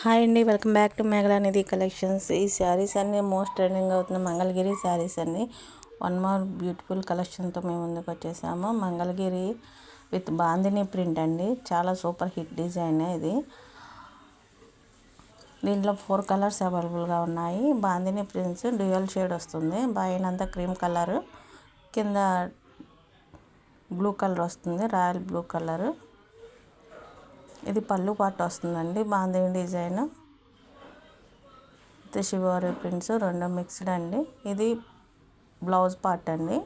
Hi అండి, welcome back to మేఘలానిధి collections. ఈ శారీస్ అన్నీ మోస్ట్ ట్రెండింగ్ అవుతున్న మంగళగిరి శారీస్ అండి. వన్ మోర్ బ్యూటిఫుల్ కలెక్షన్తో మేము ముందుకు వచ్చేసాము. మంగళగిరి విత్ బాందిని ప్రింట్ అండి. చాలా సూపర్ హిట్ డిజైన్ ఇది. దీంట్లో 4 కలర్స్ అవైలబుల్గా ఉన్నాయి. బాందిని ప్రింట్స్ డ్యూయల్ షేడ్ వస్తుంది. పైన అంతా క్రీమ్ కలర్, కింద బ్లూ కలర్ వస్తుంది, రాయల్ బ్లూ కలర్. ఇది పళ్ళు పాటు వస్తుందండి. బాందిని డిజైన్ శివారి ప్రింట్స్ రెండు మిక్స్డ్ అండి. ఇది బ్లౌజ్ పార్ట్ అండి.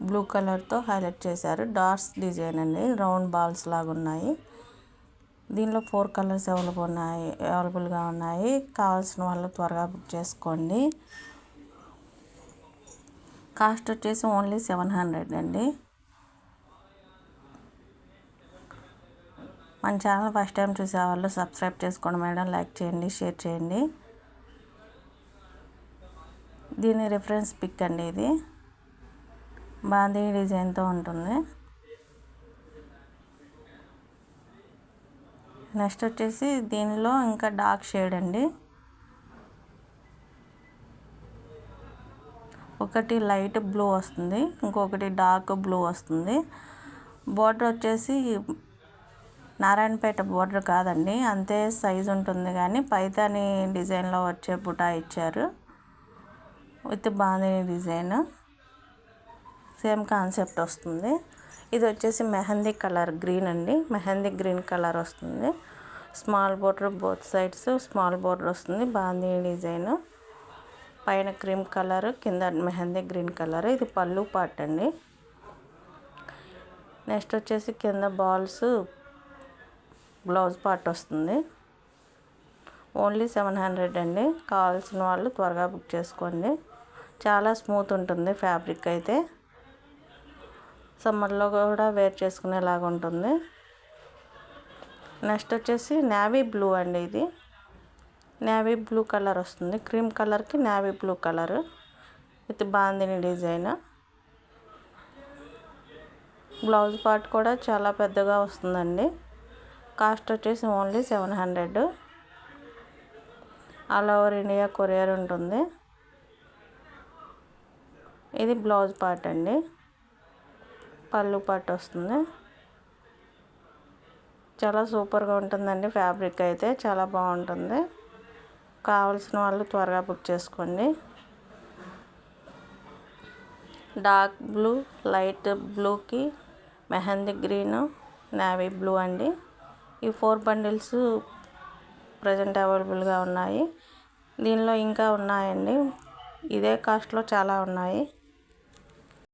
బ్లూ కలర్తో హైలైట్ చేశారు. డాట్స్ డిజైన్ అండి, రౌండ్ బాల్స్ లాగా ఉన్నాయి. దీనిలో 4 కలర్స్ అవైలబుల్గా ఉన్నాయి. కావాల్సిన వాళ్ళు త్వరగా బుక్ చేసుకోండి. కాస్ట్ వచ్చేసి ఓన్లీ 700 అండి. మన ఛానల్ ఫస్ట్ టైం చూసేవాళ్ళు సబ్స్క్రైబ్ చేసుకోండి మేడం, లైక్ చేయండి, షేర్ చేయండి. దీని రిఫరెన్స్ పిక్ అండి. ఇది బాందిని డిజైన్తో ఉంటుంది. నెక్స్ట్ వచ్చేసి దీనిలో ఇంకా డార్క్ షేడ్ అండి. ఒకటి లైట్ బ్లూ వస్తుంది, ఇంకొకటి డార్క్ బ్లూ వస్తుంది. బోర్డర్ వచ్చేసి నారాయణపేట బోర్డర్ కాదండి, అంతే సైజు ఉంటుంది కానీ పైతాని డిజైన్లో వచ్చే బుటా ఇచ్చారు. With bandhani design same concept వస్తుంది. ఇది వచ్చేసి మెహందీ కలర్ గ్రీన్ అండి. మెహందీ గ్రీన్ కలర్ వస్తుంది. Small border, both sides small border వస్తుంది. బాందిని డిజైన్ పైన క్రీమ్ కలర్, కింద మెహందీ గ్రీన్ కలర్. ఇది పళ్ళు పార్ట్ అండి. నెక్స్ట్ వచ్చేసి కింద బాల్స్ బ్లౌజ్ పార్ట్ వస్తుంది. ఓన్లీ 700 అండి. కావాల్సిన వాళ్ళు త్వరగా బుక్ చేసుకోండి. చాలా స్మూత్ ఉంటుంది ఫ్యాబ్రిక్ అయితే. సమ్మర్లో కూడా వేర్ చేసుకునేలాగా ఉంటుంది. నెక్స్ట్ వచ్చేసి నేవీ బ్లూ అండి. ఇది నేవీ బ్లూ కలర్ వస్తుంది. క్రీమ్ కలర్కి navy blue colour with bandhani design. Blouse part కూడా చాలా పెద్దగా వస్తుందండి. కాస్ట్ వచ్చేసి only 700. All over India courier ఉంటుంది. ఇది బ్లౌజ్ పార్ట్ అండి. పళ్ళు పార్ట్ వస్తుంది. చాలా సూపర్గా ఉంటుందండి. ఫ్యాబ్రిక్ అయితే చాలా బాగుంటుంది. కావాల్సిన వాళ్ళు త్వరగా బుక్ చేసుకోండి. డార్క్ బ్లూ, లైట్ బ్లూకి మెహందీ గ్రీన్, నేవీ బ్లూ అండి. ఈ 4 బండిల్స్ ప్రజెంట్ అవైలబుల్గా ఉన్నాయి. దీనిలో ఇంకా ఉన్నాయండి. ఇదే కాస్ట్లో చాలా ఉన్నాయి.